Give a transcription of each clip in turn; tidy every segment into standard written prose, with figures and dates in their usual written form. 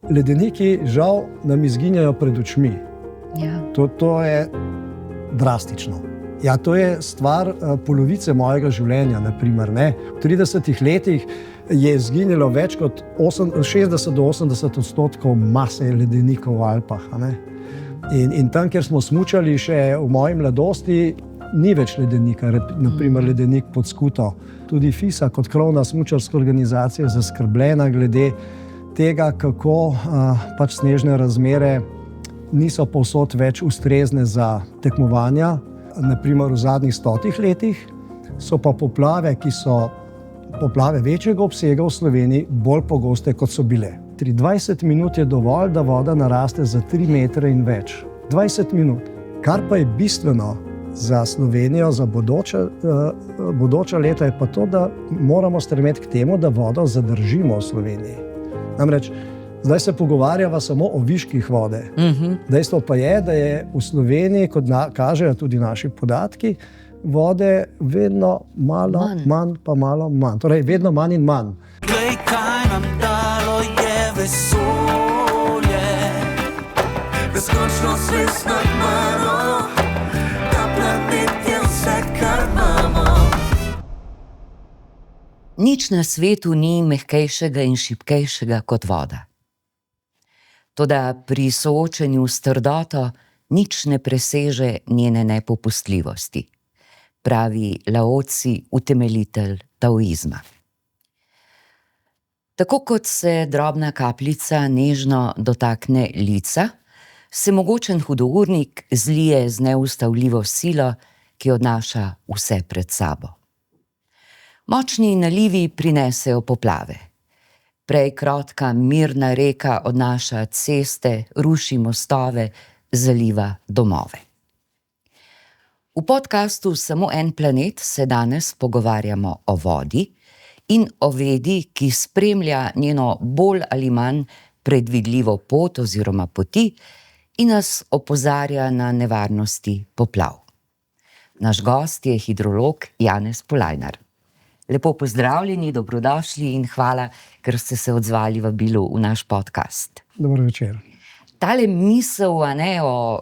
Ledeniki žal nam izginjajo pred očmi. Ja. To je drastično. Ja, to je stvar polovice mojega življenja, naprimer, ne. V 30 letih je izginilo več kot 60 do 80% mase ledenikov v Alpah, a ne. In tam, kjer smo smučali še v moji mladosti, ni več ledenika, naprimer ledenik pod Skuto. Tudi FISA kot krovna smučarska organizacija je zaskrbljena glede tega, kako pač snežne razmere niso povsod več ustrezne za tekmovanja. Naprimer v zadnjih 100 letih so pa poplave, ki so poplave večjega obsega v Sloveniji, bolj pogoste, kot so bile. 20 minut je dovolj, da voda naraste za 3 metre in več. 20 minut. Kar pa je bistveno za Slovenijo, za bodoča leta, je pa to, da moramo stremeti k temu, da vodo zadržimo v Sloveniji. Namreč, zdaj se pogovarjava samo o viških vode. Dejstvo pa je, da je v Sloveniji, kot kažejo tudi naši podatki, vode vedno malo manj, pa malo manj. Torej, vedno manj in manj. Glej, kaj nam dalo je vesolje, neskončno zvezd nad mano, ta planet je vse, kar imamo. Nič na svetu ni mehkejšega in šibkejšega kot voda. Toda pri soočenju s trdoto nič ne preseže njene nepopustljivosti, pravi Laoci, utemeljitelj taoizma. Tako kot se drobna kapljica nežno dotakne lica, se mogočen hudournik zlije z neustavljivo silo, ki odnaša vse pred sabo. Močni nalivi prinesejo poplave. Prej krotka, mirna reka odnaša ceste, ruši mostove, zaliva domove. V podcastu Samo en planet se danes pogovarjamo o vodi in o vedi, ki spremlja njeno bolj ali manj predvidljivo pot oziroma poti in nas opozarja na nevarnosti poplav. Naš gost je hidrolog Janez Polajnar. Lepo pozdravljeni, dobrodošli in hvala, ker ste se odzvali vabilu v naš podcast. Dober večer. Tale misel, o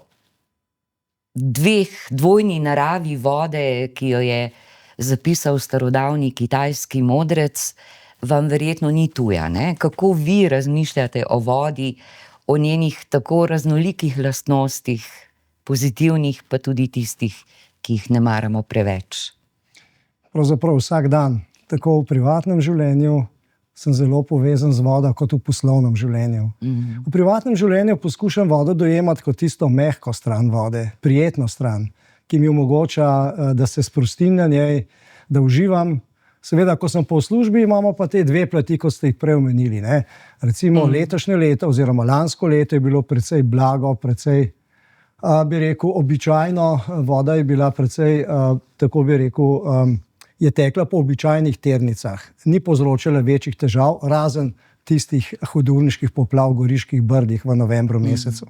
dvojni naravi vode, ki jo je zapisal starodavni kitajski modrec, vam verjetno ni tuja, ne? Kako vi razmišljate o vodi, o njenih tako raznolikih lastnostih, pozitivnih, pa tudi tistih, ki jih ne maramo preveč? Pravzaprav vsak dan, tako v privatnem življenju, sem zelo povezan z vodo, kot v poslovnem življenju. V privatnem življenju poskušam vodo dojemati kot tisto mehko stran vode, prijetno stran, ki mi omogoča, da se sprostim na njej, da uživam. Seveda, ko sem po službi, imamo pa te dve plati, kot ste jih prej omenili, ne. Recimo letošnje leto oziroma lansko leto je bilo precej blago, precej, bi rekel, običajno. Voda je bila precej, tako bi rekel, je tekla po običajnih tirnicah. Ni povzročala večjih težav, razen tistih hudourniških poplav v Goriških brdih v novembru mesecu.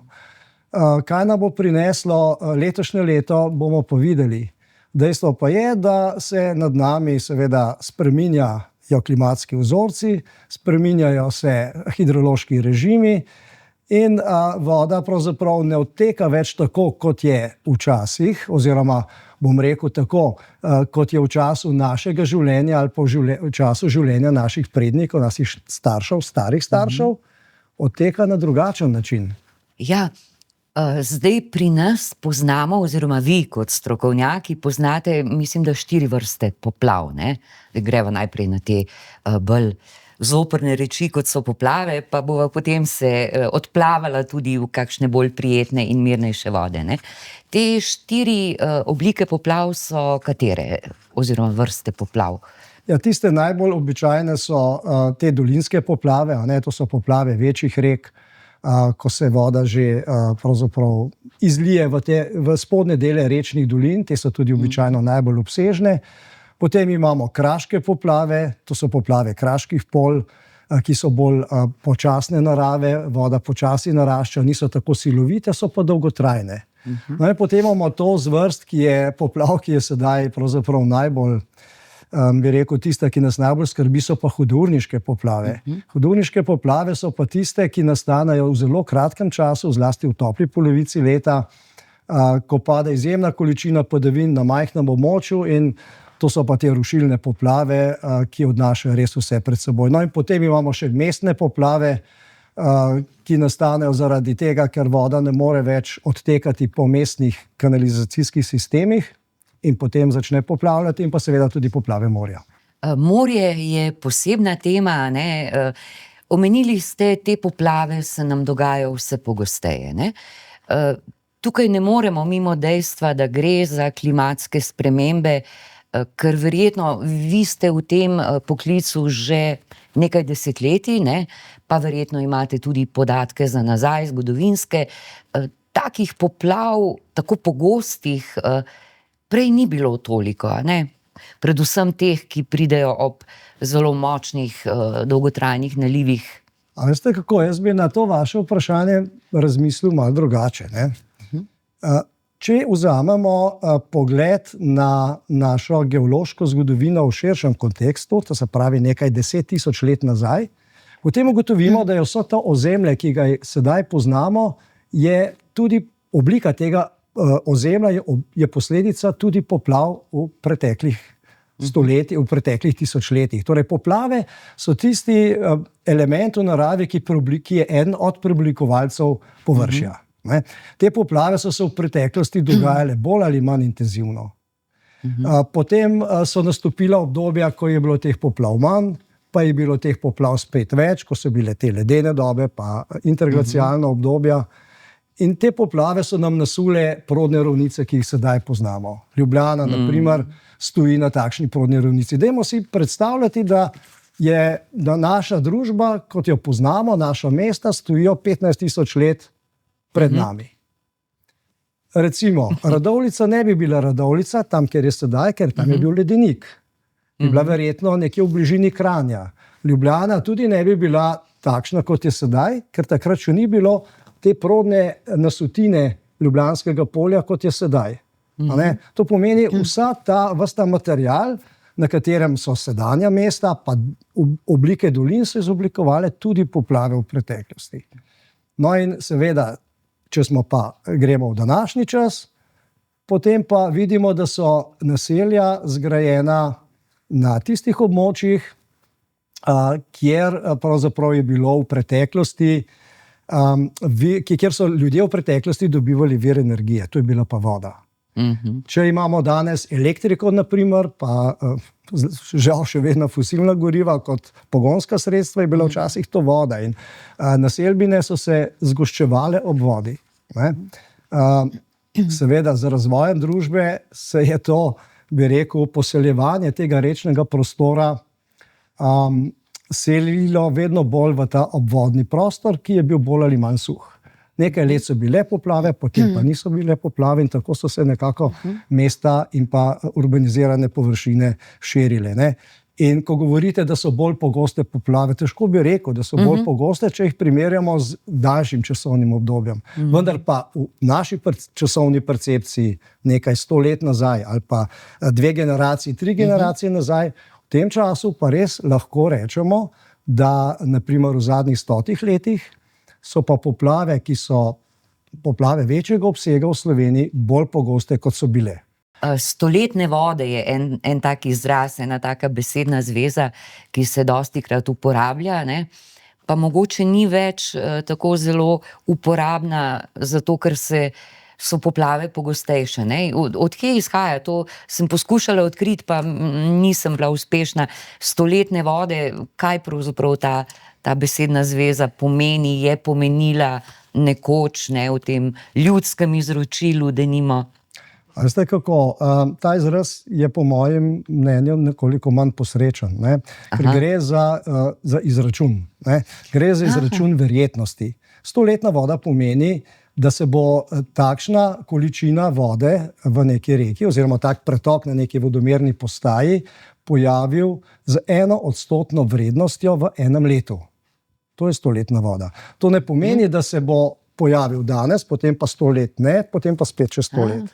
Kaj nam bo prineslo letošnje leto, bomo pa videli. Dejstvo pa je, da se nad nami seveda spreminjajo klimatski vzorci, spreminjajo se hidrološki režimi in voda pravzaprav ne odteka več tako, kot je včasih, oziroma bom rekel tako, kot je v času našega življenja ali pa v času življenja naših prednikov, naših staršev, starih staršev, odteka na drugačen način. Ja, zdaj pri nas poznamo, oziroma vi kot strokovnjaki poznate, mislim, da 4 vrste poplav, ne? Greva najprej na te bolj zoprne reči, kot so poplave, pa bova potem se odplavala tudi v kakšne bolj prijetne in mirnejše vode, ne? Te 4 oblike poplav so katere, oziroma vrste poplav? Ja, tiste najbolj običajne so te dolinske poplave, ne, to so poplave večjih rek, ko se voda že pravzaprav izlije v spodnje dele rečnih dolin, te so tudi običajno najbolj obsežne. Potem imamo kraške poplave, to so poplave kraških polj, ki so bolj počasne narave, voda počasi narašča, niso tako silovite, so pa dolgotrajne. No in potem imamo to zvrst, ki je poplav, ki je sedaj pravzaprav najbolj bi rekel, tista, ki nas najbolj skrbi, so pa hudourniške poplave. Hudourniške poplave so pa tiste, ki nastanejo v zelo kratkem času, zlasti v topli polovici leta, ko pada izjemna količina padavin na majhnem območju, in to so pa te rušilne poplave, ki odnašajo res vse pred seboj. No in potem imamo še mestne poplave, ki nastanejo zaradi tega, ker voda ne more več odtekati po mestnih kanalizacijskih sistemih in potem začne poplavljati, in pa seveda tudi poplave morja. Morje je posebna tema, ne? Omenili ste, te poplave se nam dogajajo vse pogosteje, ne? Tukaj ne moremo mimo dejstva, da gre za klimatske spremembe, ker verjetno vi ste v tem poklicu že nekaj desetletij, ne? Pa verjetno imate tudi podatke za nazaj, zgodovinske. Takih poplav, tako pogostih, prej ni bilo toliko, ne? Predvsem teh, ki pridejo ob zelo močnih, dolgotrajnih nalivih. A veste kako, jaz bi na to vaše vprašanje razmislil malo drugače, ne? Če vzamemo pogled na našo geološko zgodovino v širšem kontekstu, to se pravi nekaj 10.000 let nazaj, potem ugotovimo, da je vso to ozemlje, ki ga sedaj poznamo, je tudi oblika tega ozemlja je posledica tudi poplav v preteklih stoletjih, v preteklih tisočletjih. Torej, poplave so tisti element v naravi, ki je eden od preoblikovalcev površja. Te poplave so se v preteklosti dogajale bolj ali manj intenzivno. Potem so nastopila obdobja, ko je bilo teh poplav manj, pa je bilo teh poplav spet več, ko so bile te ledene dobe, pa interglacialna obdobja. In te poplave so nam nasule prodne ravnice, ki jih sedaj poznamo. Ljubljana, na primer, stoji na takšni prodni ravnici. Dajmo si predstavljati, da naša družba, kot jo poznamo, naša mesta, stojijo 15.000 let pred nami. Recimo, Radovljica ne bi bila Radovljica, tam, kjer je sedaj, ker tam je bil ledenik. Bi bila verjetno nekje v bližini Kranja. Ljubljana tudi ne bi bila takšna, kot je sedaj, ker takrat še ni bilo te prodne nasutine Ljubljanskega polja, kot je sedaj. To pomeni, ves ta material, na katerem so sedanja mesta, pa oblike dolin so izoblikovale tudi poplave v preteklosti. No in seveda, če gremo v današnji čas, potem pa vidimo, da so naselja zgrajena na tistih območjih, kjer pravzaprav je bilo v preteklosti, kjer so ljudje v preteklosti dobivali vir energije, to je bila pa voda. Če imamo danes elektriko, na primer, pa žal še vedno fosilna goriva kot pogonska sredstva, je bila včasih to voda, in naselbine so se zgoščevale ob vodi. Seveda, z razvojem družbe se je to, bi rekel, poseljevanje tega rečnega prostora selilo vedno bolj v ta obvodni prostor, ki je bil bolj ali manj suh. Nekaj let so bile poplave, potem pa niso bile poplave, in tako so se nekako mesta in pa urbanizirane površine širile, ne? In ko govorite, da so bolj pogoste poplave, težko bi rekel, da so bolj pogoste, če jih primerjamo z daljšim časovnim obdobjem. Vendar pa v naši časovni percepciji nekaj 100 let nazaj ali pa 2 generacije, 3 generacije nazaj, v tem času pa res lahko rečemo, da na primer v zadnjih 100 letih so pa poplave, ki so poplave večjega obsega v Sloveniji, bolj pogoste, kot so bile. Stoletne vode je en tak izraz, ena taka besedna zveza, ki se dostikrat uporablja, ne? Pa mogoče ni več tako zelo uporabna, zato ker so poplave pogostejše, ne? Od kje izhaja? To sem poskušala odkriti, pa nisem bila uspešna. Stoletne vode, kaj pravzaprav ta besedna zveza pomeni, je pomenila nekoč, ne, v tem ljudskem izročilu, denimo? Veste kako, ta izraz je po mojem mnenju nekoliko manj posrečen, ne? Ker gre za izračun, ne? Gre za izračun verjetnosti. 100-letna voda pomeni, da se bo takšna količina vode v neki reki oziroma tak pretok na neki vodomerni postaji pojavil z 1% vrednostjo v enem letu. To je 100-letna voda. To ne pomeni, da se bo pojavil danes, potem pa 100 let ne, potem pa spet čez 100 let.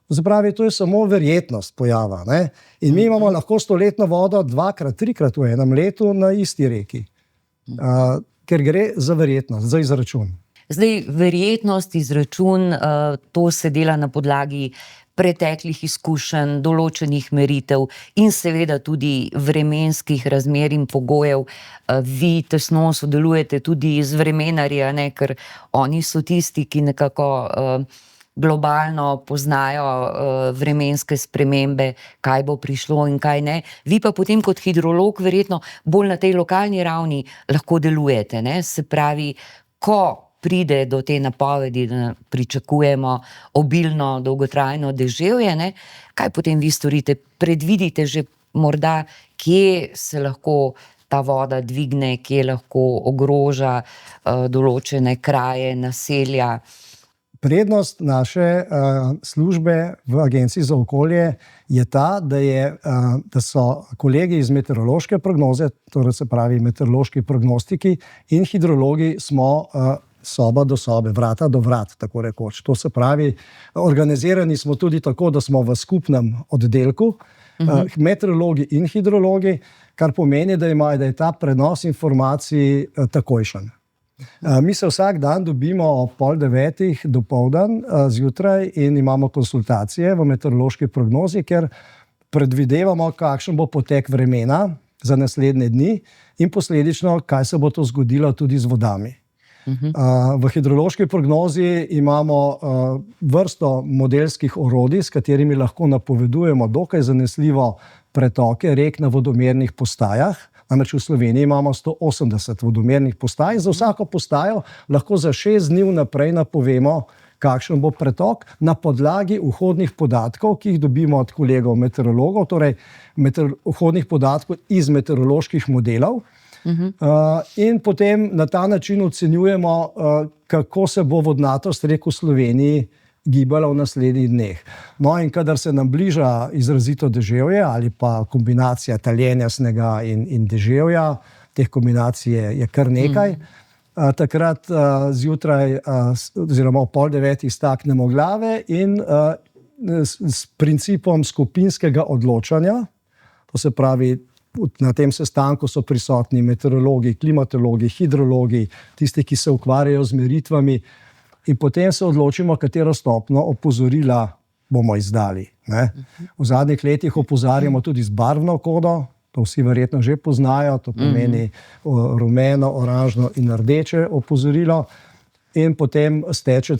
To se pravi, to je samo verjetnost pojava. Ne? In mi imamo lahko stoletno vodo 2-krat, 3-krat v enem letu na isti reki. Ker gre za verjetnost, za izračun. Zdaj, verjetnost, izračun, to se dela na podlagi preteklih izkušenj, določenih meritev in seveda tudi vremenskih razmer in pogojev. Vi tesno sodelujete tudi z vremenarji, ker oni so tisti, ki nekako globalno poznajo vremenske spremembe, kaj bo prišlo in kaj ne. Vi pa potem kot hidrolog verjetno bolj na tej lokalni ravni lahko delujete, ne? Se pravi, ko pride do te napovedi, da pričakujemo obilno, dolgotrajno deževje, ne? Kaj potem vi storite? Predvidite že morda, kje se lahko ta voda dvigne, kje lahko ogroža določene kraje, naselja? Prednost naše službe v Agenciji za okolje je ta, da so kolegi iz meteorološke prognoze, torej se pravi meteorološki prognostiki in hidrologi smo soba do sobe, vrata do vrat, tako rekoč. To se pravi, organizirani smo tudi tako, da smo v skupnem oddelku, meteorologi in hidrologi, kar pomeni, da je ta prenos informacij takojšen. Mi se vsak dan dobimo ob 8:30 dopoldan zjutraj in imamo konsultacije v meteorološki prognozi, ker predvidevamo, kakšen bo potek vremena za naslednje dni in posledično, kaj se bo to zgodilo tudi z vodami. V hidrološki prognozi imamo vrsto modelskih orodij, s katerimi lahko napovedujemo dokaj zanesljivo pretoke rek na vodomernih postajah. Namreč v Sloveniji imamo 180 vodomernih postaj. Za vsako postajo lahko za 6 dni vnaprej napovemo, kakšen bo pretok na podlagi vhodnih podatkov, ki jih dobimo od kolegov meteorologov, torej vhodnih podatkov iz meteoroloških modelov. In potem na ta način ocenjujemo, kako se bo vodnatost rek v Sloveniji gibala v naslednjih dneh. No, in kadar se nam bliža izrazito deževje ali pa kombinacija taljenja snega in deževja, teh kombinacij je kar nekaj, takrat zjutraj oziroma ob 8:30 staknemo glave in s principom skupinskega odločanja, to se pravi, na tem sestanku so prisotni meteorologi, klimatologi, hidrologi, tisti, ki se ukvarjajo z meritvami, in potem se odločimo, katero stopnjo opozorila bomo izdali. Ne? V zadnjih letih opozarjamo tudi z barvno kodo, to vsi verjetno že poznajo, to pomeni rumeno, oranžno in rdeče opozorilo, in potem steče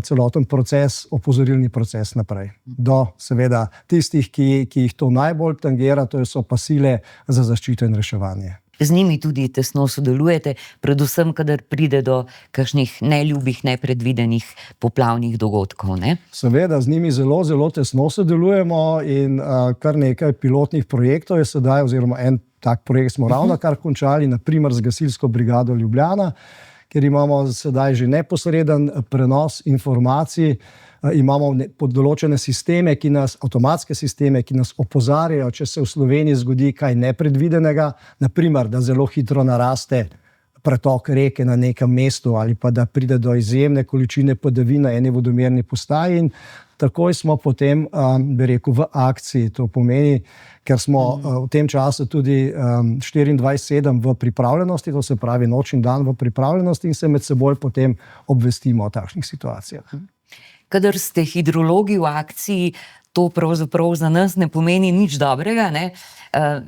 celoten proces, opozorilni proces naprej. Do seveda tistih, ki jih to najbolj tangira, to so pa sile za zaščito in reševanje. Z njimi tudi tesno sodelujete, predvsem, kadar pride do kakšnih neljubih, nepredvidenih poplavnih dogodkov, ne? Seveda, z njimi zelo, zelo tesno sodelujemo in kar nekaj pilotnih projektov je sedaj, oziroma en tak projekt smo ravnokar končali, na primer z Gasilsko brigado Ljubljana, ker imamo sedaj že neposreden prenos informacij, imamo določene sisteme, avtomatske sisteme, ki nas opozarjajo, če se v Sloveniji zgodi kaj nepredvidenega, na primer, da zelo hitro naraste pretok reke na nekem mestu ali pa da pride do izjemne količine padavin na eni vodomerni postaji, in takoj smo potem, bi rekel, v akciji. To pomeni, ker smo v tem času tudi 24/7 v pripravljenosti, to se pravi noč in dan v pripravljenosti, in se med seboj potem obvestimo o takšnih situacijah. Kadar ste hidrologi v akciji, to pravzaprav za nas ne pomeni nič dobrega, ne?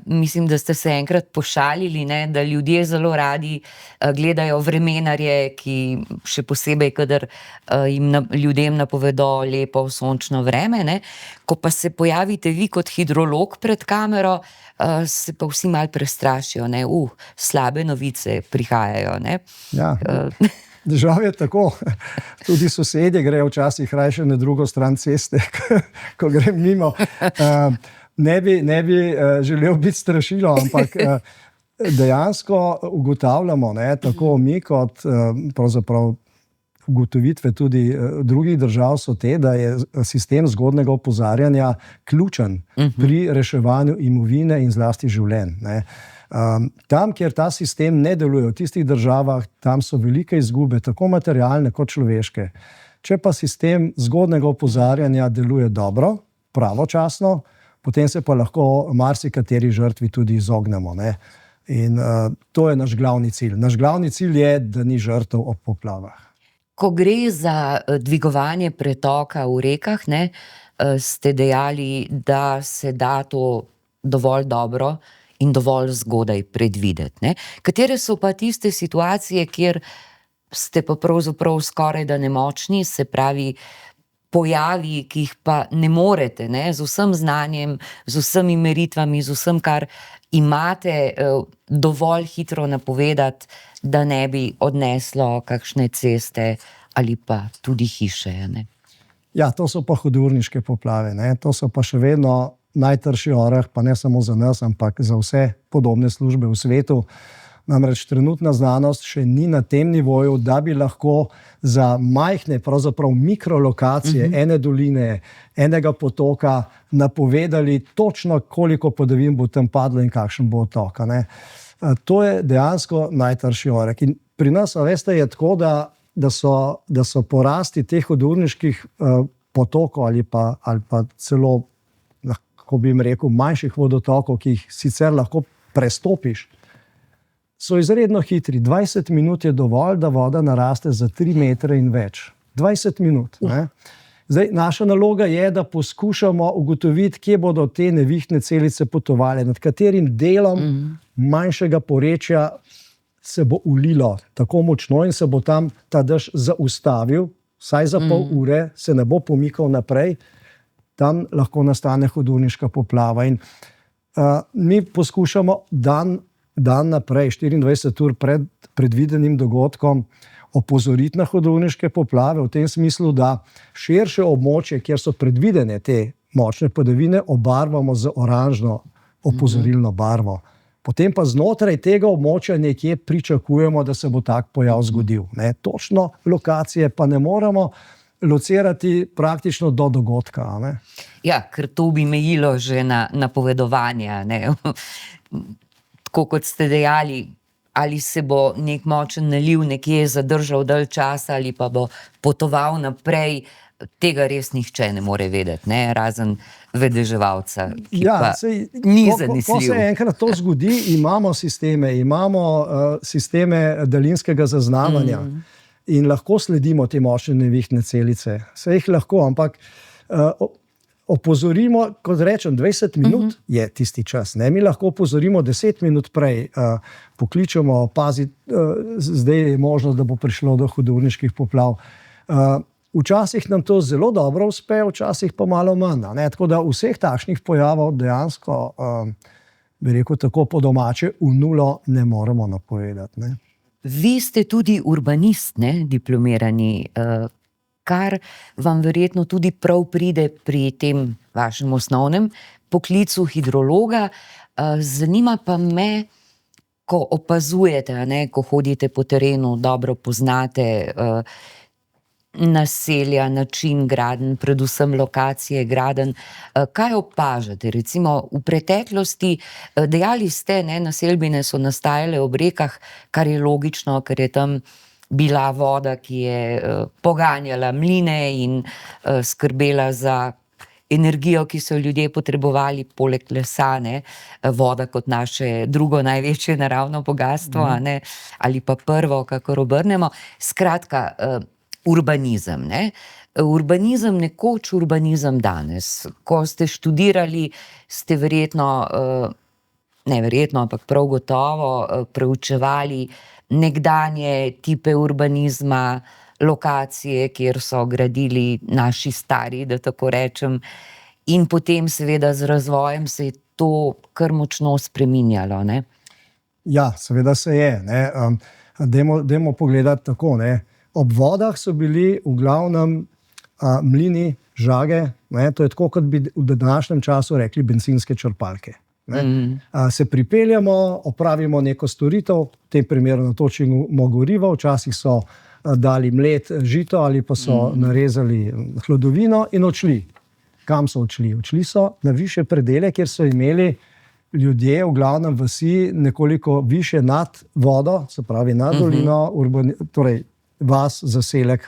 Mislim, da ste se enkrat pošalili, ne, da ljudje zelo radi gledajo vremenarje, ki še posebej, kadar jim ljudem napovedo lepo sončno vreme, ne. Ko pa se pojavite vi kot hidrolog pred kamero, se pa vsi malo prestrašijo, ne, slabe novice prihajajo, ne. Ja. Žal je tako. Tudi sosedje grejo včasih rajše na drugo stran ceste, ko grem mimo. Ne bi želel biti strašilo, ampak dejansko ugotavljamo, ne, tako mi kot pravzaprav ugotovitve tudi drugih držav so te, da je sistem zgodnjega opozarjanja ključen pri reševanju imovine in zlasti življenj, ne. Tam, kjer ta sistem ne deluje, v tistih državah, tam so velike izgube, tako materialne kot človeške. Če pa sistem zgodnega opozarjanja deluje dobro, pravočasno, potem se pa lahko marsikateri žrtvi tudi izognemo. Ne? In to je naš glavni cilj. Naš glavni cilj je, da ni žrtev ob poplavah. Ko gre za dvigovanje pretoka v rekah, ne, ste dejali, da se da to dovolj dobro in dovolj zgodaj predvideti. Ne. Katere so pa tiste situacije, kjer ste pa pravzaprav skoraj da nemočni, se pravi pojavi, ki jih pa ne morete, ne, z vsem znanjem, z vsemi meritvami, z vsem, kar imate, dovolj hitro napovedati, da ne bi odneslo kakšne ceste ali pa tudi hiše, ne? Ja, to so pa hudourniške poplave, ne? To so pa še vedno najtrši oreh, pa ne samo za nas, ampak za vse podobne službe v svetu. Namreč trenutna znanost še ni na tem nivoju, da bi lahko za majhne, pravzaprav mikrolokacije, ene doline, enega potoka napovedali točno, koliko padavin bo tam padlo in kakšen bo otok. To je dejansko najtrši oreh. In pri nas, a veste, je tako, da so porasti teh hudourniških potokov ali pa celo, lahko bi jim rekel, manjših vodotokov, ki jih sicer lahko prestopiš, so izredno hitri. 20 minut je dovolj, da voda naraste za 3 metre in več. 20 minut. Ne? Zdaj, naša naloga je, da poskušamo ugotoviti, kje bodo te nevihtne celice potovale, nad katerim delom manjšega porečja se bo ulilo tako močno in se bo tam ta dež zaustavil, vsaj za pol ure, se ne bo pomikal naprej, tam lahko nastane hudourniška poplava. In mi poskušamo dan naprej, 24 ur pred predvidenim dogodkom, opozoriti na hudourniške poplave v tem smislu, da širše območje, kjer so predvidene te močne padavine, obarvamo z oranžno opozorilno barvo. Potem pa znotraj tega območja nekje pričakujemo, da se bo tak pojav zgodil. Ne? Točno lokacije pa ne moremo locirati praktično do dogodka. Ne? Ja, ker to bi mejilo že na napovedovanja, ne? Tako kot ste dejali, ali se bo nek močen naliv nekje zadržal dalj časa ali pa bo potoval naprej, tega res nihče ne more vedeti, ne? Razen vedeževalca, ki pa ni zanesljiv. Ko se enkrat to zgodi, imamo sisteme daljinskega zaznavanja in lahko sledimo te močne nevihtne celice. Se jih lahko, ampak opozorimo, kot rečem, 20 minut je tisti čas. Ne? Mi lahko opozorimo 10 minut prej, pokličemo, paziti, zdaj je možno, da bo prišlo do hudourniških poplav. Včasih nam to zelo dobro uspe, včasih pa malo manj. Ne? Tako da vseh takšnih pojavov dejansko, bi rekel tako po domače, v nulo ne moremo napovedati. Ne? Vi ste tudi urbanist, ne, diplomirani, kar vam verjetno tudi prav pride pri tem vašem osnovnem poklicu hidrologa. Zanima pa me, ko opazujete, ne, ko hodite po terenu, dobro poznate naselja, način gradenj, predvsem lokacije gradenj. Kaj opažate? Recimo v preteklosti, dejali ste, ne, naselbine so nastajale ob rekah, kar je logično, ker je tam bila voda, ki je poganjala mline in skrbela za energijo, ki so ljudje potrebovali, poleg lesa, ne, voda kot naše drugo največje naravno bogastvo, ne, ali pa prvo, kakor obrnemo. Skratka, urbanizem, ne. Urbanizem nekoč, urbanizem danes. Ko ste študirali, ste verjetno, ne verjetno, ampak prav gotovo preučevali nekdanje tipe urbanizma, lokacije, kjer so gradili naši stari, da tako rečem, in potem seveda z razvojem se je to kar močno spreminjalo, ne? Ja, seveda se je, ne. Dajmo pogledati tako, ne. Ob vodah so bili v glavnem mlini, žage, ne. To je tako, kot bi v današnjem času rekli bencinske črpalke. Se pripeljamo, opravimo neko storitev, v tem primeru natočimo gorivo, včasih so dali mlet žito ali pa so narezali hlodovino in odšli. Kam so odšli? Odšli so na višje predele, kjer so imeli ljudje, v glavnem vasi, nekoliko više nad vodo, se pravi nad dolino, torej vas, zaselek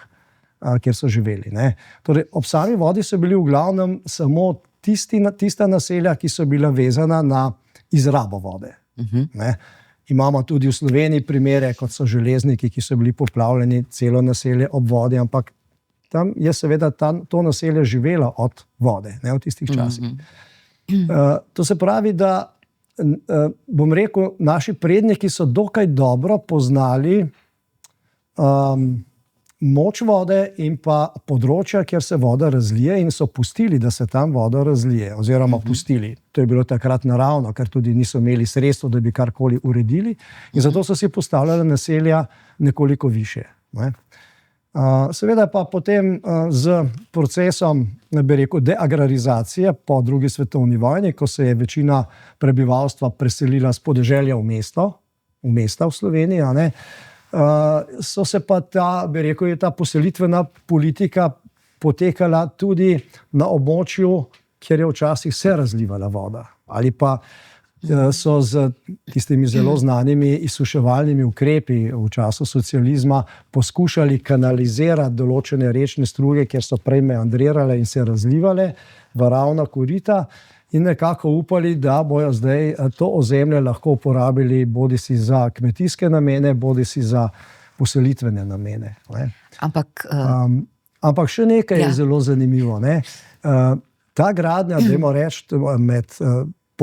kjer so živeli. Ne. Torej, ob sami vodi so bili v glavnem samo tista naselja, ki so bila vezana na izrabo vode. Ne. Imamo tudi v Sloveniji primere, kot so Železniki, ki so bili poplavljeni, celo naselje ob vodi, ampak tam je seveda to naselje živelo od vode, ne, v tistih časih. To se pravi, da bom rekel, naši predniki so dokaj dobro poznali moč vode in pa področja, kjer se voda razlije in so pustili, da se tam voda razlije, oziroma pustili. To je bilo takrat naravno, ker tudi niso imeli sredstva, da bi karkoli uredili in zato so si postavljali naselja nekoliko više. Ne? Seveda pa potem z procesom, bi rekel, deagrarizacije po drugi svetovni vojni, ko se je večina prebivalstva preselila s podeželja v mesta v Sloveniji, a ne, so se pa bi rekel, ta poselitvena politika potekala tudi na območju, kjer je včasih se razlivala voda. Ali pa so z tistimi zelo znanimi izsuševalnimi ukrepi v času socializma poskušali kanalizirati določene rečne struge, kjer so prej meandrirale in se razlivale v ravna korita in nekako upali, da bojo zdaj to ozemlje lahko uporabili bodisi za kmetijske namene, bodisi za poselitvene namene. Ne. Ampak še nekaj je zelo zanimivo. Ne. Ta gradnja, dajmo reči,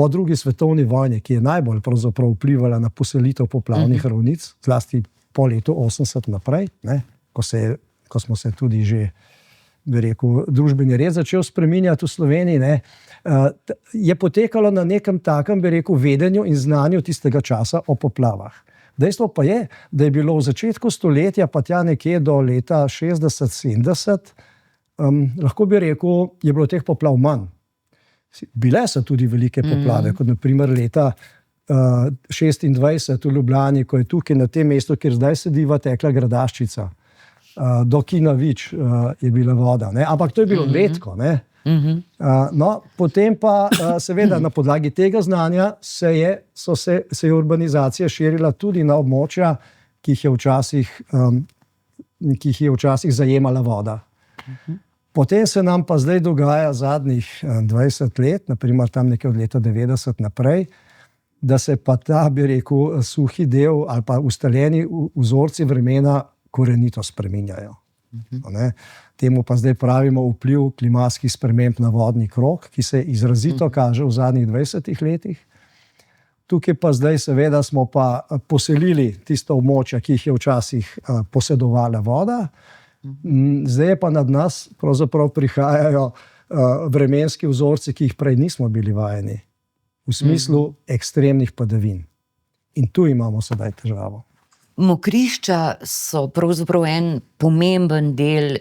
po drugi svetovni vojni, ki je najbolj pravzaprav vplivala na poselitev poplavnih ravnic, zlasti po letu 80 naprej, ne, ko smo se tudi že, bi rekel, družbeni red začel spreminjati v Sloveniji, ne, je potekalo na nekem takem, bi rekel, vedenju in znanju tistega časa o poplavah. Dejstvo pa je, da je bilo v začetku stoletja, pa tja nekje do leta 60-70, lahko bi rekel, je bilo teh poplav manj. Bile so tudi velike poplave, kot naprimer leta 26 v Ljubljani, ko je tukaj na tem mestu, kjer zdaj sediva, tekla Gradaščica. Do Kina Vič je bila voda. Ne? Ampak to je bilo redko. No, potem pa seveda na podlagi tega znanja se je urbanizacija širila tudi na območja, ki jih je včasih zajemala voda. Potem se nam pa zdaj dogaja zadnjih 20 let, naprimer tam nekaj od leta 90 naprej, da se pa ta, bi rekel, suhi del ali pa ustaljeni vzorci vremena korenito spreminjajo. Temu pa zdaj pravimo vpliv klimatskih sprememb na vodni krog, ki se izrazito kaže v zadnjih 20 letih. Tukaj pa zdaj seveda smo pa poselili tisto območja, ki jih je včasih posedovala voda. Zdaj pa nad nas pravzaprav prihajajo vremenski vzorci, ki jih prej nismo bili vajeni. V smislu ekstremnih padavin. In tu imamo sedaj težavo. Mokrišča so pravzaprav en pomemben del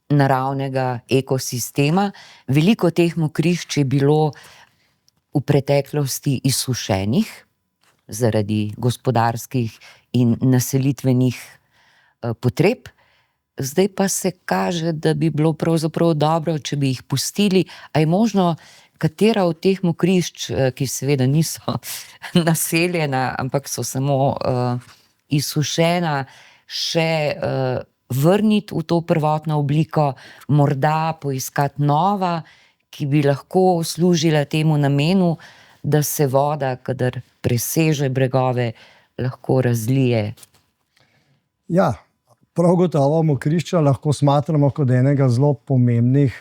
naravnega ekosistema. Veliko teh mokrišč je bilo v preteklosti izsušenih zaradi gospodarskih in naselitvenih potreb. Zdaj pa se kaže, da bi bilo pravzaprav dobro, če bi jih pustili. A je možno, katera od teh mokrišč, ki seveda niso naseljena, ampak so samo izsušena, še vrniti v to prvotno obliko, morda poiskati nova, ki bi lahko služila temu namenu, da se voda, kadar preseže bregove, lahko razlije? Ja, prav gotovo mokrišča lahko smatramo kot enega zelo pomembnih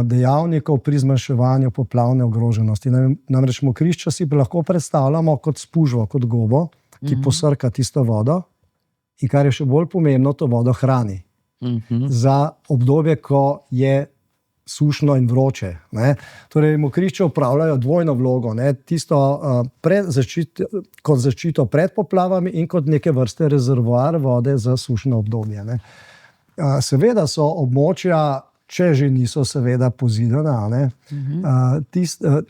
dejavnikov pri zmanjševanju poplavne ogroženosti. Namreč mokrišča si lahko predstavljamo kot spužvo, kot gobo, ki posrka tisto vodo in kar je še bolj pomembno, to vodo hrani. Za obdobje, ko je sušno in vroče. Ne. Torej, mokrišča opravljajo dvojno vlogo. Ne. Tisto kot zaščito pred poplavami in kot neke vrste rezervoar vode za sušno obdobje. Ne. Seveda so območja, če že niso seveda pozidana, ne,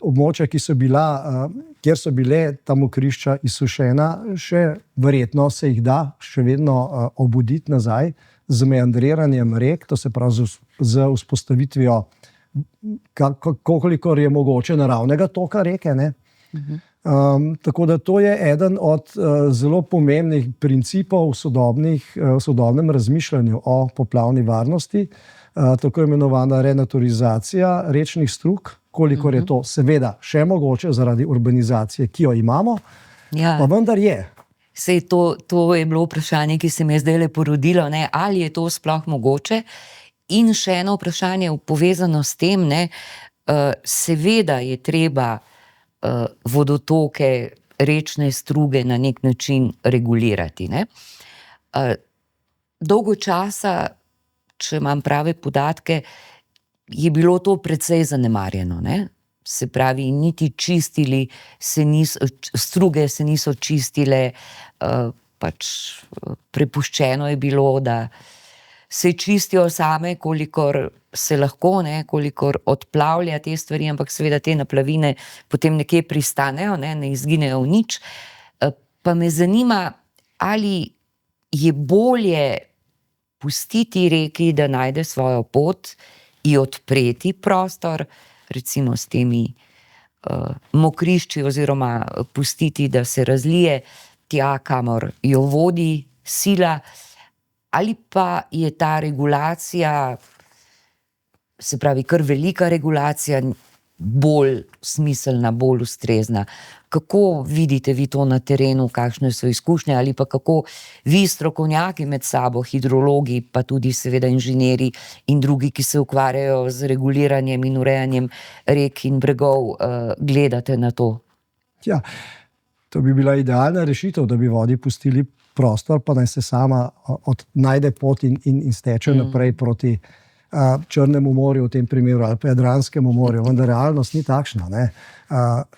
območja, kjer so bile ta mokrišča izsušena, še verjetno se jih da še vedno obuditi nazaj z meandriranjem rek, to se pravi z vzpostavitvijo, kolikor je mogoče, naravnega toka reke. Ne. Tako da to je eden od zelo pomembnih principov v sodobnem razmišljanju o poplavni varnosti, tako imenovana renaturizacija rečnih strug, kolikor je to seveda še mogoče zaradi urbanizacije, ki jo imamo, pa vendar je. Sej to je bilo vprašanje, ki se mi je zdaj porodilo, ne? Ali je to sploh mogoče? In še eno vprašanje povezano s tem, ne? Seveda je treba vodotoke, rečne struge na nek način regulirati, ne? Dolgo časa, če imam prave podatke, je bilo to precej zanemarjeno, ne? Se pravi, niti čistili struge se niso čistile, pač prepuščeno je bilo, da se čistijo same, kolikor se lahko, ne, kolikor odplavlja te stvari, ampak seveda te naplavine potem nekje pristanejo, ne izginejo v nič. Pa me zanima, ali je bolje pustiti reki, da najde svojo pot, ji odpreti prostor, recimo s temi mokrišči, oziroma pustiti, da se razlije tja, kamor jo vodi sila, ali pa je ta regulacija, se pravi, kar velika regulacija, bolj smiselna, bolj ustrezna. Kako vidite vi to na terenu, kakšne so izkušnje, ali pa kako vi, strokovnjaki med sabo, hidrologi, pa tudi seveda inženirji in drugi, ki se ukvarjajo z reguliranjem in urejanjem rek in bregov, gledate na to? Ja, to bi bila idealna rešitev, da bi vodi pustili prostor, pa naj se sama najde pot in steče naprej proti Črnemu morju, v tem primeru, ali pa Jadranskemu morju, vendar realnost ni takšna, ne.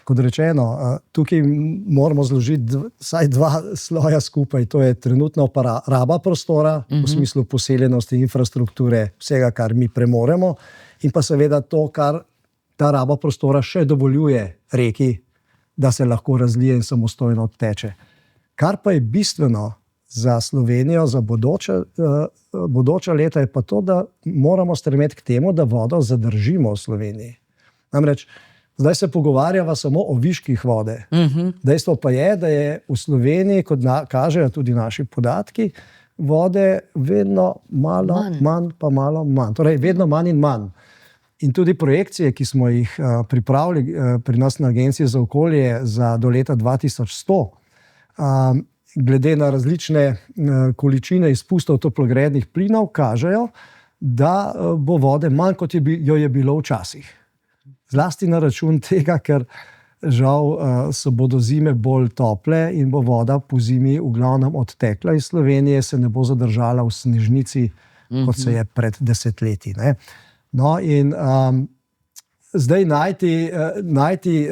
Kot rečeno, tukaj moramo zložiti vsaj dva sloja skupaj, to je trenutna raba prostora, v smislu poseljenosti, infrastrukture, vsega, kar mi premoremo, in pa seveda to, kar ta raba prostora še dovoljuje reki, da se lahko razlije in samostojno odteče. Kar pa je bistveno za Slovenijo, za bodoča leta, je pa to, da moramo stremeti k temu, da vodo zadržimo v Sloveniji. Namreč, zdaj se pogovarjava samo o viških vode. Dejstvo pa je, da je v Sloveniji, kot kažejo tudi naši podatki, vode vedno malo manj, pa malo manj. Torej, vedno manj in manj. In tudi projekcije, ki smo jih pripravili pri nas na Agenciji za okolje do leta 2100, glede na različne količine izpustov toplogrednih plinov, kažejo, da bo vode manj, kot jo je bilo včasih. Zlasti na račun tega, ker žal bodo zime bolj tople in bo voda po zimi v glavnem odtekla iz Slovenije, se ne bo zadržala v snežnici, kot se je pred desetletji, ne. No, in zdaj najti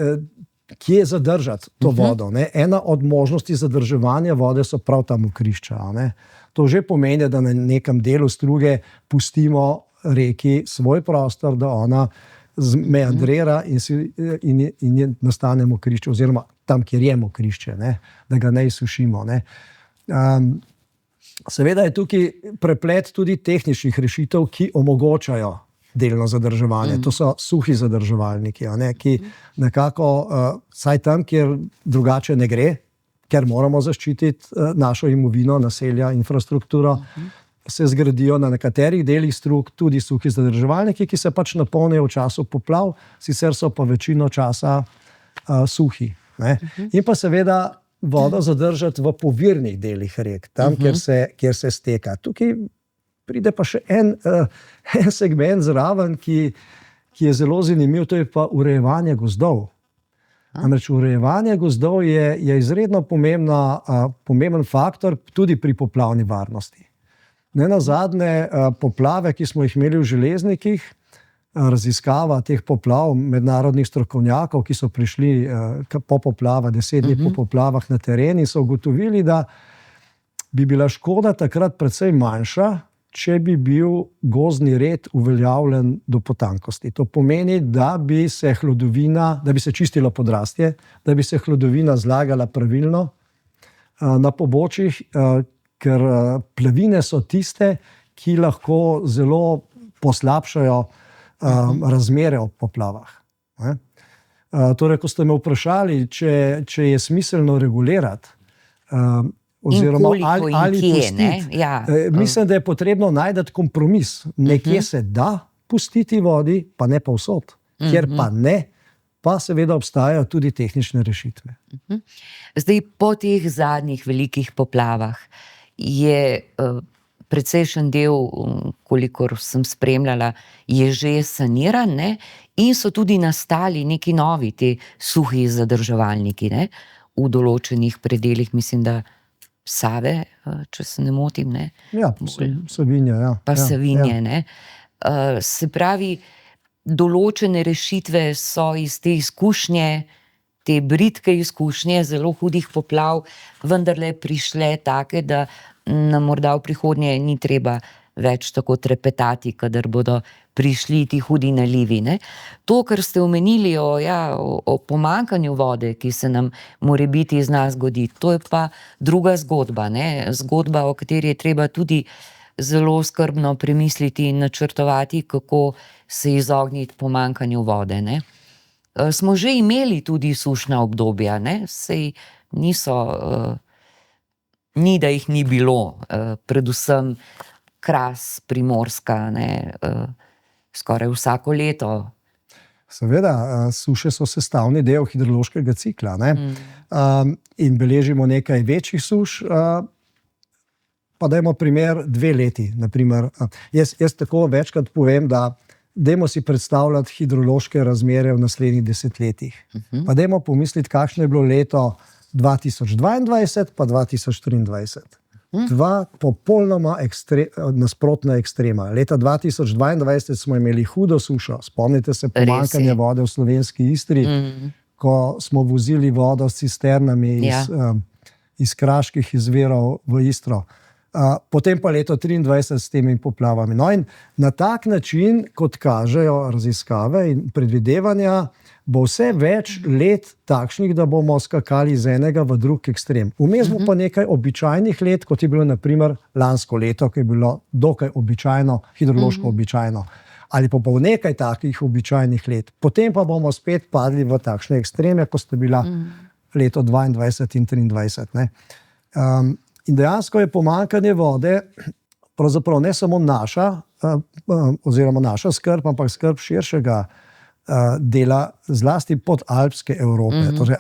kje zadržati to vodo, ne? Ena od možnosti zadrževanja vode so prav ta mokrišča, ne? To že pomeni, da na nekem delu struge pustimo reki svoj prostor, da ona meandrira in nastane mokrišče, oziroma tam, kjer je mokrišče, ne? Da ga ne izsušimo, ne? Seveda je tukaj preplet tudi tehničnih rešitev, ki omogočajo delno zadrževanje. To so suhi zadrževalniki, ki nekako, saj tam, kjer drugače ne gre, ker moramo zaščititi našo imovino, naselja, infrastrukturo, se zgradijo na nekaterih delih strug tudi suhi zadrževalniki, ki se pač napolnijo v času poplav, sicer so pa večino časa suhi, ne. In pa seveda vodo zadržati v povirnih delih rek, tam, kjer se steka. Tukaj pride pa še en segment zraven, ki je zelo zanimiv, to je pa urejevanje gozdov. Namreč urejevanje gozdov je izredno pomemben faktor tudi pri poplavni varnosti. Nenazadnje poplave, ki smo jih imeli v Železnikih, raziskava teh poplav mednarodnih strokovnjakov, ki so prišli po poplavah, 10 dni po poplavah na teren, in so ugotovili, da bi bila škoda takrat precej manjša, če bi bil gozdni red uveljavljen do potankosti. To pomeni, da bi se čistilo podrastje, da bi se hlodovina zlagala pravilno na pobočjih, ker plavine so tiste, ki lahko zelo poslabšajo razmere ob poplavah. Torej, ko ste me vprašali, če je smiselno regulirati, oziroma koliko in ali kje, pustiti. ne? Ja. Mislim, da je potrebno najti kompromis. Nekje se da pustiti vodi, pa ne povsod. Kjer pa ne, pa seveda obstajajo tudi tehnične rešitve. Zdaj, po teh zadnjih velikih poplavah je precejšen del, kolikor sem spremljala, je že saniran, ne? In so tudi nastali neki novi ti suhi zadrževalniki, ne? V določenih predelih, mislim, da Save, če se ne motim, ne? Ja, Savinja, ja. Pa ja, Savinje, ja. ne? Se pravi, določene rešitve so iz te izkušnje, te bridke izkušnje zelo hudih poplav, vendarle prišle take, da nam morda v prihodnje ni treba več tako trepetati, kadar bodo prišli ti hudi nalivi, ne? To, kar ste omenili o pomanjkanju vode, ki se nam morebiti zna zgoditi, to je pa druga zgodba, ne? Zgodba, o kateri je treba tudi zelo skrbno premisliti in načrtovati, kako se izogniti pomanjkanju vode, ne? Smo že imeli tudi sušna obdobja, ne? Sej niso, ni da jih ni bilo, predvsem Kras, Primorska, ne? Skoraj vsako leto. Seveda, suše so sestavni del hidrološkega cikla, ne? In beležimo nekaj večjih suš, pa dajmo primer 2 leti. Naprimer. Jaz tako večkrat povem, da dajmo si predstavljati hidrološke razmere v naslednjih desetletjih. Pa dajmo pomisliti, kakšno je bilo leto 2022 pa 2023. Dva popolnoma nasprotna ekstrema. Leta 2022 smo imeli hudo sušo. Spomnite se pomanjkanja vode v slovenski Istri, ko smo vozili vodo s cisternami iz kraških izvirov v Istro. Potem pa leto 2023 s temi poplavami. No in na tak način, kot kažejo raziskave in predvidevanja, bo vse več let takšnih, da bomo skakali iz enega v drug ekstrem. Vmes bo pa nekaj običajnih let, kot je bilo na primer lansko leto, ki je bilo dokaj običajno, hidrološko običajno. Ali pa bo nekaj takih običajnih let. Potem pa bomo spet padli v takšne ekstreme, ko sta bila leto 22 in 23. Ne? In dejansko je pomanjkanje vode pravzaprav ne samo naša, oziroma naša skrb, ampak skrb širšega dela zlasti podalpske Evrope, torej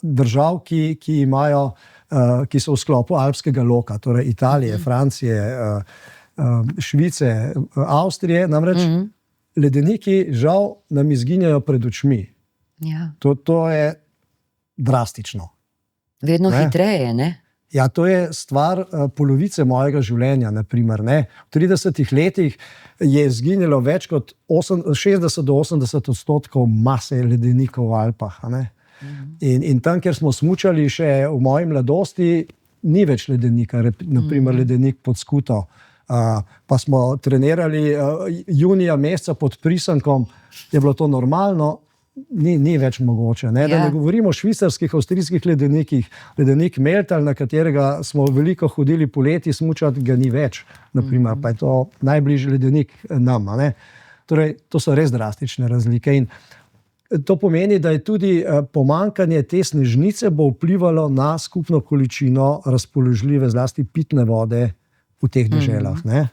držav, ki so v sklopu alpskega loka, torej Italije, Francije, Švice, Avstrije, namreč ledeniki žal nam izginjajo pred očmi. Ja. To je drastično. Vedno hitreje, ne? Ja, to je stvar polovice mojega življenja, naprimer, ne. V 30 letih je izginilo več kot 60 do 80% mase ledenikov v Alpah, ne. In tam, kjer smo smučali še v moji mladosti, ni več ledenika, naprimer ledenik pod Skuto. Pa smo trenirali junija meseca pod Prisankom, je bilo to normalno. Ni več mogoče. Ne? Da ne govorimo o švicarskih, avstrijskih ledenikih. Ledenik Meltal, na katerega smo veliko hodili poleti smučati, ga ni več. Naprimer, pa je to najbližji ledenik nam. Ne? Torej, to so res drastične razlike. In to pomeni, da je tudi pomanjkanje te snežnice bo vplivalo na skupno količino razpoložljive, zlasti pitne vode v teh deželah. Ne?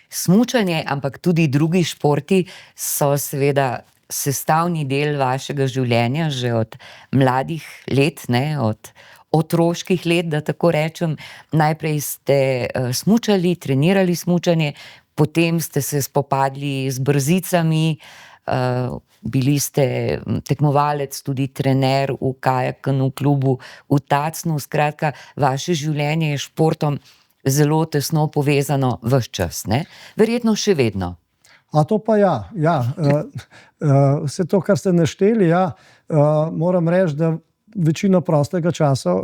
Smučanje, ampak tudi drugi športi so seveda sestavni del vašega življenja že od mladih let, ne, od otroških let, da tako rečem. Najprej ste smučali, trenirali smučanje, potem ste se spopadli z brzicami, bili ste tekmovalec, tudi trener v kajakanu klubu v Tacnu. Skratka, vaše življenje je športom zelo tesno povezano ves čas, ne? Verjetno še vedno. A to pa ja. Vse to, kar ste našteli, moram reči, da večino prostega časa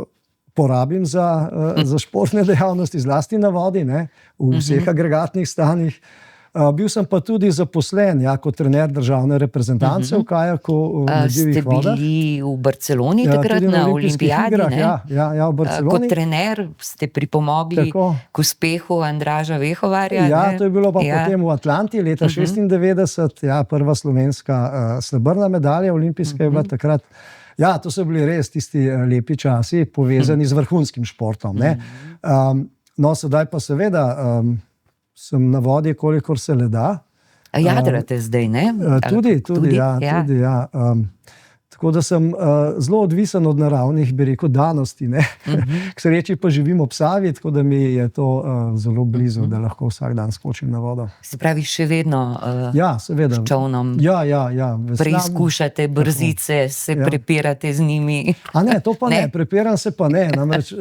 porabim za športne dejavnosti, zlasti na vodi, ne, v vseh agregatnih stanjih. Bil sem pa tudi zaposlen kot trener državne reprezentance v kajaku na divjih vodah. Ste bili v Barceloni takrat tudi na olimpijskih olimpijadi, igrah, ne? ja, v Barceloni. Kot trener ste pripomogli Tako. k uspehu Andraža Vehovarja. Ja, ne? to je bilo pa Ja. potem v Atlanti leta 96, prva slovenska srebrna medalja olimpijska je bila takrat. Ja, to so bili res tisti lepi časi, povezani z vrhunskim športom. Ne? No, sedaj pa seveda sem na vodi, kolikor se le da. A jadrate zdaj, ne? Tudi, ja. Tako da sem zelo odvisen od naravnih, bi rekel, danosti. K sreči pa živim ob Savi, tako da mi je to zelo blizu, da lahko vsak dan skočim na vodo. Se pravi, še vedno Ja, seveda. s čolnom Ja. preizkušate brzice, se prepirate z njimi. A ne, to pa ne, Ne. prepiram se pa ne. Namreč,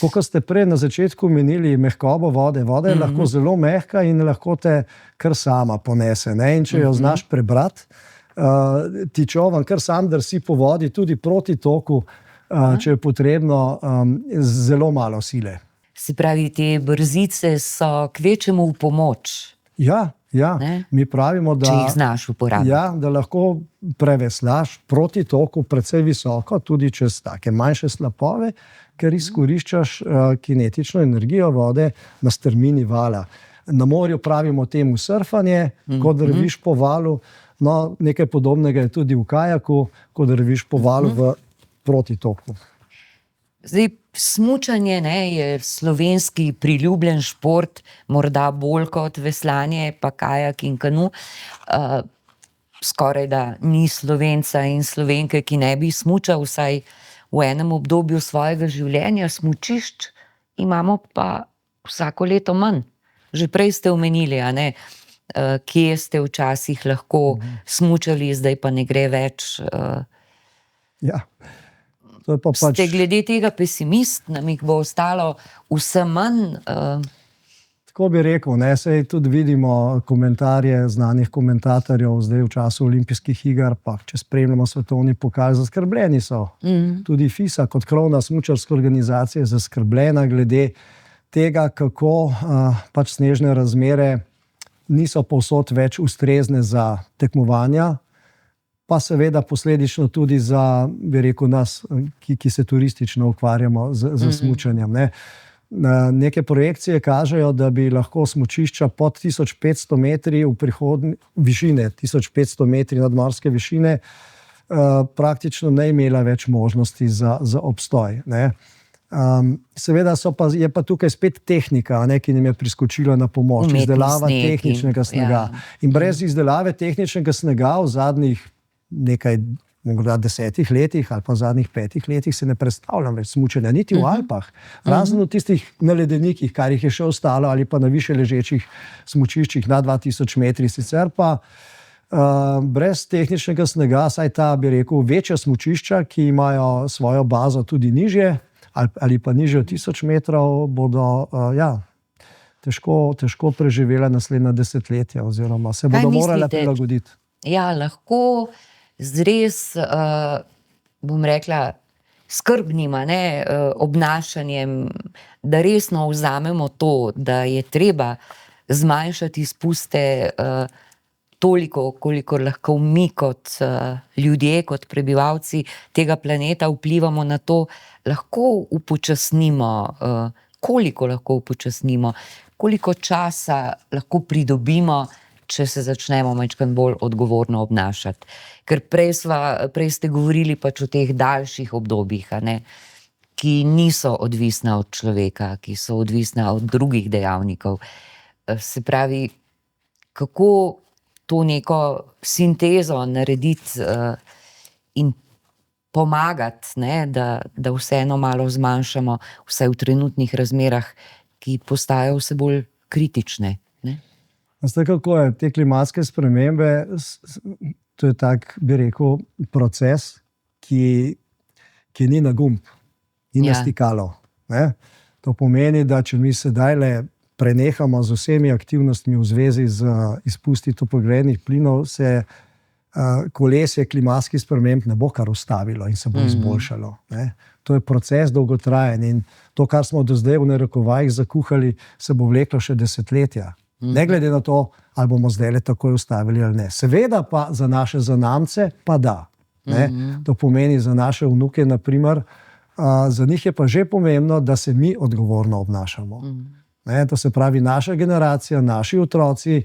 kot ste prej na začetku menili, mehkobo vode. Voda je lahko zelo mehka in lahko te kar sama ponese. Ne? In če jo znaš prebrati, ti čovan kar sam drsi po vodi, tudi proti toku, če je potrebno, zelo malo sile. Se pravi, te brzice so kvečemu v pomoč, Ja, Ne? mi pravimo, če jih znaš uporabiti. Ja, da lahko preveslaš proti toku precej visoko, tudi čez take manjše slapove, ker izkoriščaš kinetično energijo vode na strmini vala. Na morju pravimo temu surfanje, ko drviš po valu, no, nekaj podobnega je tudi v kajaku, ko drviš po valu v protitoku. Zdaj, smučanje, ne, je slovenski priljubljen šport, morda bolj kot veslanje, pa kajak in kanu. Skoraj da ni Slovenca in Slovenke, ki ne bi smučal vsaj v enem obdobju svojega življenja. Smučišč imamo pa vsako leto manj. Že prej ste omenili, a ne, kje ste včasih lahko smučali, zdaj pa ne gre več. Ja. To je pa pač... Ste glede tega pesimist, nam jih bo ostalo vse manj? Tako bi rekel, ne, sej tudi vidimo komentarje znanih komentatorjev zdaj v času olimpijskih iger, pa če spremljamo svetovni pokal, zaskrbljeni so. Tudi FISA kot krovna smučarska organizacija je zaskrbljena glede tega, kako pač snežne razmere niso povsod več ustrezne za tekmovanja, pa seveda posledično tudi za, bi rekel, nas, ki se turistično ukvarjamo z smučanjem. Ne. Neke projekcije kažejo, da bi lahko smučišča pod 1500 metri v višine, 1500 metri nadmorske višine, praktično ne imela več možnosti za obstoj. Ne. Seveda je pa tukaj spet tehnika, ki nam je priskočila na pomoč, Umetni izdelava sneg tehničnega snega. In brez izdelave tehničnega snega v zadnjih nekaj, morda 10 letih ali pa v zadnjih 5 letih se ne predstavljam več smučanja, niti v Alpah. Razen v tistih na ledenikih, kar jih je še ostalo, ali pa na više ležečih smučiščih na 2000 metri. Sicer pa brez tehničnega snega, saj ta, bi rekel, večja smučišča, ki imajo svojo bazo tudi nižje, ali pa nižje od 1000 metrov, bodo težko preživela naslednja desetletja, oziroma se bodo morale prilagoditi. Ja, lahko z res, bom rekla, skrbnim obnašanjem, da resno vzamemo to, da je treba zmanjšati izpuste toliko, kolikor lahko mi kot ljudje, kot prebivalci tega planeta vplivamo na to, lahko upočasnimo, koliko lahko upočasnimo, koliko časa lahko pridobimo, če se začnemo malo bolj odgovorno obnašati. Ker prej ste govorili pač o teh daljših obdobjih, ki niso odvisna od človeka, ki so odvisna od drugih dejavnikov. Se pravi, kako to neko sintezo narediti in pomagati, da vseeno malo zmanjšamo, vsaj v trenutnih razmerah, ki postajajo vse bolj kritične. Zdaj, kako je te klimatske spremembe, to je tak, bi rekel, proces, ki ni na gumb, ni na stikalo. To pomeni, da če mi sedaj le prenehamo z vsemi aktivnostmi v zvezi z izpusti toplogrednih plinov, se kolesje klimatskih sprememb ne bo kar ustavilo in se bo izboljšalo. To je proces dolgotrajen in to, kar smo do zdaj v narekovajih zakuhali, se bo vleklo še desetletja. Ne glede na to, ali bomo zdaj takoj ustavili ali ne. Seveda pa za naše zanamce pa da. Ne? To pomeni za naše vnuke, naprimer, za njih je pa že pomembno, da se mi odgovorno obnašamo. Ne? To se pravi, naša generacija, naši otroci,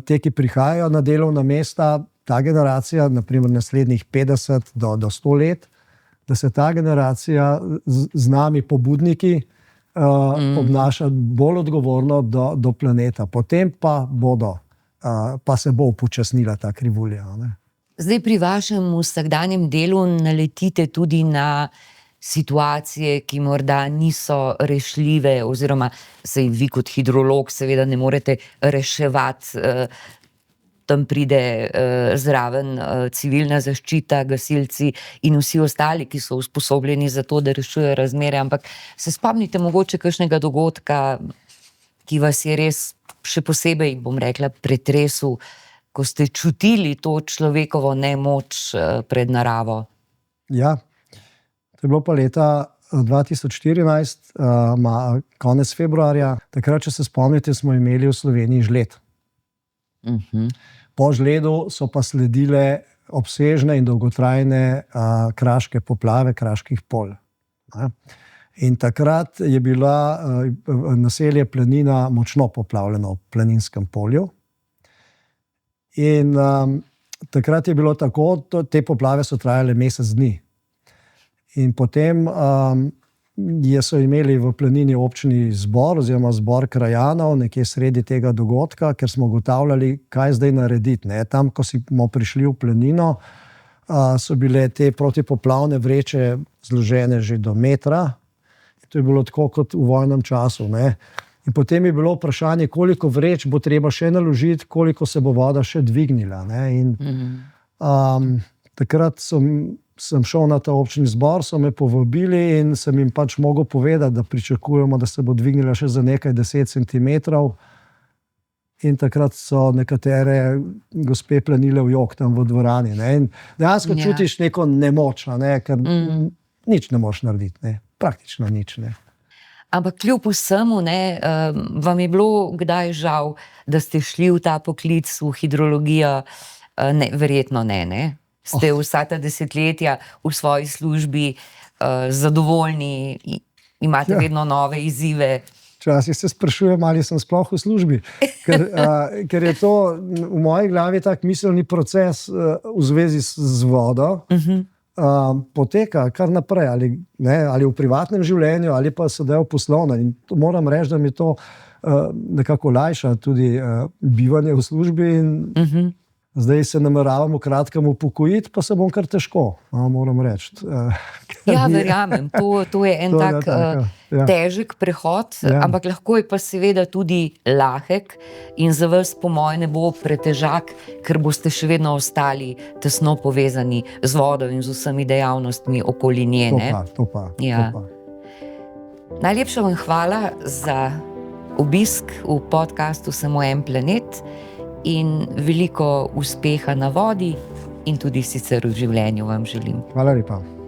te, ki prihajajo na delovna mesta, ta generacija, naprimer naslednjih 50 do 100 let, da se ta generacija z nami, pobudniki, obnaša bolj odgovorno do planeta. Potem pa se bo upočasnila ta krivulja. Ne? Zdaj pri vašem vsakdanjem delu naletite tudi na situacije, ki morda niso rešljive, oziroma saj vi kot hidrolog seveda ne morete reševati, tam pride zraven civilna zaščita, gasilci in vsi ostali, ki so usposobljeni za to, da rešujejo razmere, ampak se spomnite mogoče kakšnega dogodka, ki vas je res še posebej, bom rekla, pretresel, ko ste čutili to človekovo nemoč pred naravo? Ja, to je bilo pa leta 2014, konec februarja. Takrat, če se spomnite, smo imeli v Sloveniji žled. Po žledu so pa sledile obsežne in dolgotrajne kraške poplave kraških polj. In takrat je bila naselje Planina močno poplavljeno v Planinskem polju. In takrat je bilo tako, te poplave so trajale mesec dni. In potem so imeli v Planini občni zbor oziroma zbor krajanov nekje sredi tega dogodka, ker smo ugotavljali, kaj zdaj narediti. Ne? Tam, ko smo prišli v Planino, so bile te protipoplavne vreče zložene že do metra. To je bilo tako kot v vojnem času. Ne? In potem je bilo vprašanje, koliko vreč bo treba še naložiti, koliko se bo voda še dvignila. Ne? In takrat sem šel na ta občni zbor, so me povabili in sem jim pač mogel povedati, da pričakujemo, da se bo dvignila še za nekaj 10 centimetrov. In takrat so nekatere gospe planile v jok tam v dvorani. Ne? In dejansko čutiš neko nemoč, ne? Ker nič ne moš narediti. Ne? Praktično nič. Ne? Ampak kljub vsemu, vam je bilo kdaj žal, da ste šli v ta poklic, v hidrologijo? Ne, verjetno ne. Ste vsa ta desetletja v svoji službi zadovoljni, imate vedno nove izzive. Včasih se sprašujem, ali sem sploh v službi. Ker je to v moji glavi tak miselni proces v zvezi z vodo, poteka kar naprej, ali v privatnem življenju, ali pa sedaj v poslovnem. In moram reči, da mi to nekako lajša tudi bivanje v službi. Zdaj se nameravam v kratkem upokojiti, pa se bom kar težko, moram reči. Ja, verjamem, to je en tak težek prehod, ampak lahko je pa seveda tudi lahek in za vas po moje ne bo pretežak, ker boste še vedno ostali tesno povezani z vodo in z vsemi dejavnostmi okoli nje. To pa. Najlepša vam hvala za obisk v podcastu Samo en planet in veliko uspeha na vodi in tudi sicer v življenju vam želim. Hvala lepa.